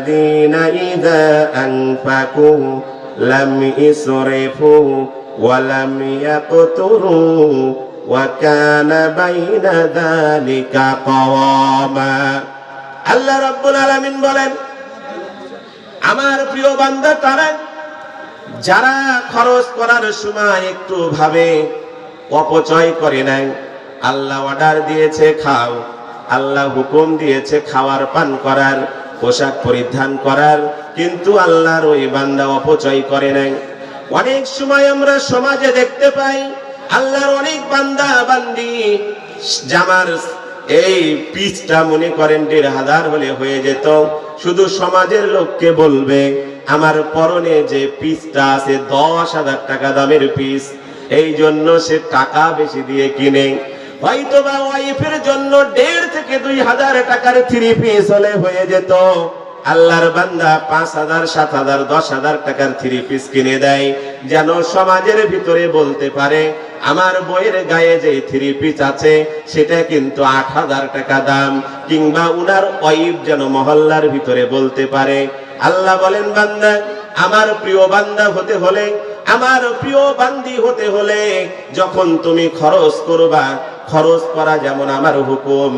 ওয়াল্লাযীনা ইযা আনফাকু লাম ইসরিফু ওয়া লাম ইয়াকতুরু ওয়া কানা বাইনা যালিকা কাওয়ামা। আল্লাহ রাব্বুল আলামিন বলেন, আমার প্রিয় বান্দা তারা যারা খরচ করার সময় একটু ভাবে, অপচয় করে নাই। আল্লাহ অর্ডার দিয়েছে খাও, আল্লাহ হুকুম দিয়েছে খাওয়ার পান করার, পোশাক পরিধান করার, কিন্তু আল্লাহর ওই বান্দা অপচয় করে নাই। অনেক সময় আমরা সমাজে দেখতে পাই আল্লাহর অনেক বান্দা বান্দি জামার এই পিসটা মনে করেন ১,৫০০ হলে হয়ে যেত, শুধু সমাজের লোককে বলবে আমার পরনে যে পিসটা আছে ১০,০০০ টাকা দামের পিস, এই জন্য সে টাকা বেশি দিয়ে কিনে। হয়তোবা ওয়াইফের জন্য ১,৫০০ থেকে ২,০০০ টাকার থ্রি পিস হলে হয়ে যেত, আল্লাহর বান্দা ৫,০০০, ৭,০০০, ১০,০০০ টাকার থ্রি পিস কিনে দেয়, যেন সমাজের ভিতরে বলতে পারে আমার বইয়ের গায়ে যে থ্রি পিস আছে সেটা কিন্তু ৮,০০০ টাকা দাম, কিংবা উনার ওয়াইফ যেন মহল্লার ভিতরে বলতে পারে। আল্লাহ বলেন, বান্দা আমার প্রিয় বান্দা হতে হলে, আমার প্রিয় বান্দি হতে হলে যখন তুমি খরচ করবা, খরচ করা যেমন আমার হুকুম,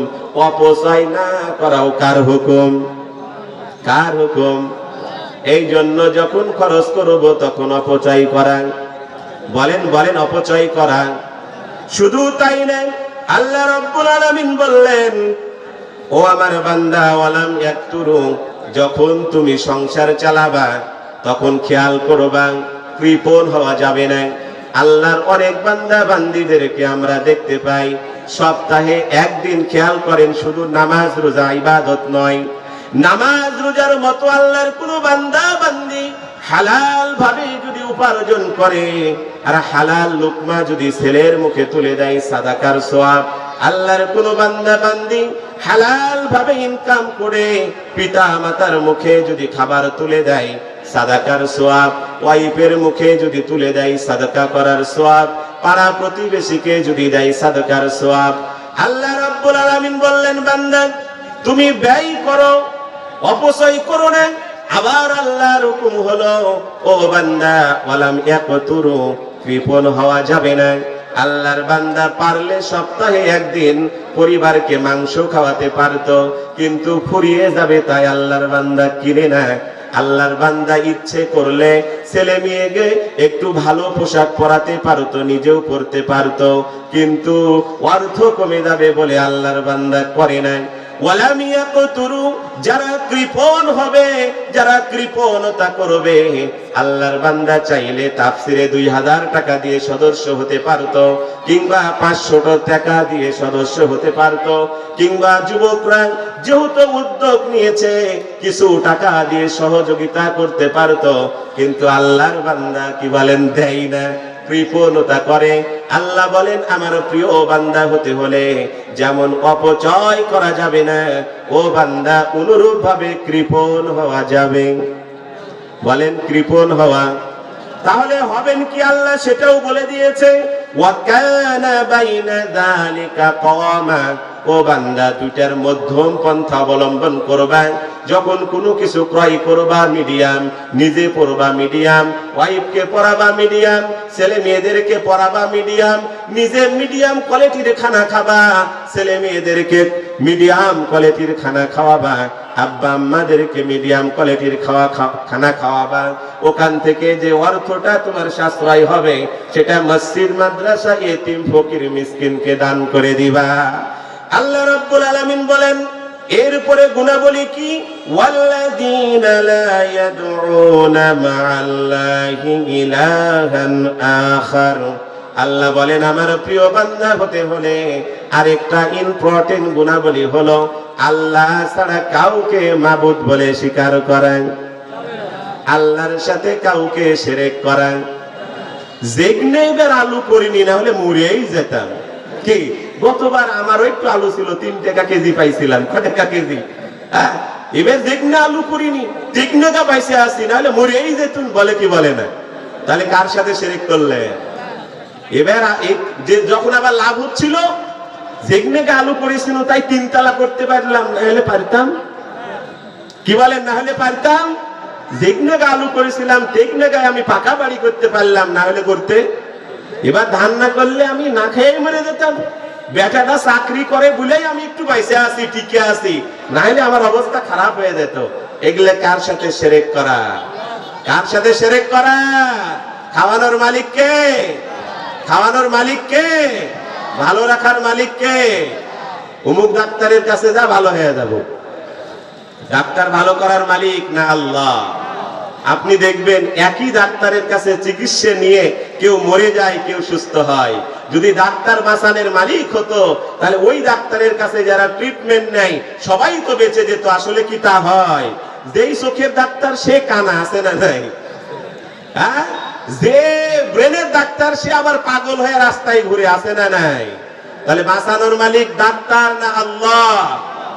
অপচয় না করাও কার হুকুম? কার হুকুম? এই জন্য যখন খরচ করব তখন অপচয় করা। বলেন বলেন, অপচয় করা। শুধু তাই না, আল্লাহ রাব্বুল আলামিন বললেন, ও আমার বান্দা ওয়ালাম ইয়াকতুরু, যখন তুমি সংসার চালাবা তখন খেয়াল করবা কৃপণ হওয়া যাবে না। আল্লাহর অনেক বান্দা বান্দিদেরকে আমরা দেখতে পাই সপ্তাহে একদিন খেয়াল করেন, শুধু নামাজ রোজা ইবাদত নয়, নামাজ রোজার মতো আল্লাহর কোন বান্দা বান্দি হালাল ভাবে যদি উপার্জন করে আর হালাল লুকমা যদি ছেলের মুখে তুলে দেয়, সাদাকার সওয়াব। আল্লাহর কোন বান্দা বান্দি হালাল ভাবে ইনকাম করে পিতা মাতার মুখে যদি খাবার তুলে দেয়, সাদাকার সওয়াব। ওয়াইফের মুখে যদি তুলে দেয়, সাদাকা করার সওয়াব। পাড়া প্রতিবেশীকে যদি দেয়, সাদাকার সওয়াব। আল্লাহ রাব্বুল আলামিন বললেন, বান্দা তুমি ব্যয় করো, অপচয় করো না। আবার আল্লাহর হুকুম হলো, ও বান্দা ওয়ালাম ইয়াকতুরু, কৃপণ হওয়া যাবে না। আল্লাহর বান্দা পারলে সপ্তাহে একদিন পরিবারকে মাংস খাওয়াতে পারতো, কিন্তু ফুরিয়ে যাবে তাই আল্লাহর বান্দা কিনে না। আল্লাহর বান্দা ইচ্ছে করলে ছেলে মেয়েকে একটু ভালো পোশাক পরাতে পারতো, নিজেও পরতে পারতো, কিন্তু অর্থ কমে যাবে বলে আল্লাহর বান্দা করে না। ওয়ালাম ইয়াকতুরু, যারা কৃপণ হবে, যারা কৃপণতা করবে, আল্লাহর বান্দা চাইলে তাফসিরে ২,০০০ টাকা দিয়ে সদস্য হতে পারতো, কিংবা ৫০০ টাকা দিয়ে সদস্য হতে পারতো, কিংবা যুবকরা যেহেতু উদ্যোগ নিয়েছে কিছু টাকা দিয়ে সহযোগিতা করতে পারতো, কিন্তু আল্লাহর বান্দা কি বলেন, দেয় না, কৃপণতা করে। আল্লাহ বলেন, আমার প্রিয় বান্দা হতে হলে যেমন অপচয় করা যাবে না, ও বান্দা অনুরূপ ভাবে কৃপণ হওয়া যাবে। বলেন, কৃপণ হওয়া। তাহলে হবেন কি আল্লাহ সেটাও বলে দিয়েছে, ওয়া কানা বাইনা যালিকা কাওয়ামা। ও বান্দা দুইটার মধ্যম পন্থা অবলম্বন করবা। যখন কোনো কিছু ক্রয় করবা মিডিয়াম, নিজে পড়বা মিডিয়াম, ওয়াইফকে পড়াবা মিডিয়াম, ছেলে মেয়েদেরকে পড়াবা মিডিয়াম, নিজে মিডিয়াম কোয়ালিটির খানা খাবা, ছেলে মেয়েদেরকে মিডিয়াম কোয়ালিটির খানা খাওয়াবা, আব্বা আম্মাদেরকে মিডিয়াম কোয়ালিটির খানা খাওয়াবা। ওখান থেকে যে অর্থটা তোমার সাশ্রয় হবে সেটা মসজিদ, মাদ্রাসা, ইতিম, ফকির, মিসকিনকে দান করে দিবা। আল্লাহ রাব্বুল আলামিন বলেন, এরপরে গুণাবলী কি, ওয়াল্লাযীনা লা ইয়াদউনা মা'আল্লাহি ইলাহান আখার। আল্লাহ বলেন, আমার প্রিয় বান্দা হতে হলে আরেকটা ইম্পর্টেন্ট গুণাবলী হলো আল্লাহ ছাড়া কাউকে মাবুদ বলে স্বীকার করা, আল্লাহর সাথে কাউকে শিরক করা। যেগনে এবার আলু করিনি, না হলে মরেই যেতাম। কি গতবার আমারও একটু আলু ছিল, ৩ টাকা কেজি পাইছিলাম, কয় টাকা কেজি? এবার যেগনে আলু করিনি, যেগনেটা পাইছে আসি, না হলে মরেই যেতুন। বলে কি বলে না? তাহলে কার সাথে শিরক করলে? এবার যখন আবার লাভ হচ্ছিল, যেগনে আলু করেছিল তাই ৩ তালা করতে পারলাম, না হলে পারতাম? কি বলেন? না হলে পারতাম, যেখানে আলু করেছিলাম তেখানে আমি পাকা বাড়ি করতে পারলাম, না হলে করতে। এবার ধান না করলে আমি না খেয়ে মরে যেতাম। বেটাটা চাকরি করে বলেই আমি একটু বাইসে আছি, টিকে আছি, না হলে আমার অবস্থা খারাপ হয়ে যেত। এগুলো কার সাথে শিরক করা? কার সাথে শিরক করা? খাওয়ানোর মালিক কে? খাওয়ানোর মালিক কে? ভালো রাখার মালিক কে? অমুক ডাক্তারের কাছে যা ভালো হয়ে যাব। ডাক্তার ভালো করার মালিক না আল্লাহ? আপনি দেখবেন একই ডাক্তারের কাছে চিকিৎসা নিয়ে কেউ মরে যায়, কেউ সুস্থ হয়। যদি ডাক্তার বাঁচানোর মালিক হতো তাহলে ওই ডাক্তারের কাছে যারা ট্রিটমেন্ট নেয় সবাই তো বেঁচে যেত। আসলে কি তা হয়? যেই চোখের ডাক্তার সে কানা, আছে না নাই? হ্যাঁ, যে ব্রেনের ডাক্তার সে আবার পাগল হয়ে রাস্তায় ঘুরে, আছে না নাই? তাহলে বাঁচানোর মালিক ডাক্তার না আল্লাহ?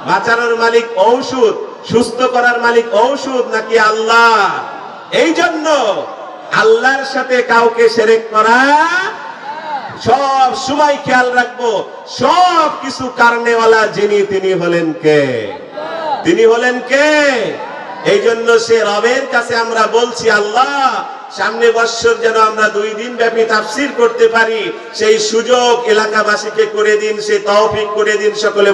বাঁচানোর মালিক ঔষধ, সুস্থ করার মালিক ঔষধ নাকি আল্লাহ? এই জন্য আল্লাহর সাথে কাউকে শিরক করা সব সময় খেয়াল রাখবো। সব কিছু কারণেওয়ালা যিনি, তিনি হলেন কে? তিনি হলেন কে? এই জন্য সে রবের কাছে আমরা বলছি, আল্লাহ সামনে বছর যেন আমরা 2 দিন ব্যাপী তাফসীর করতে পারি, সেই সুযোগ এলাকাবাসীকে করে দিন, সেই তৌফিক করে দিন। সকলে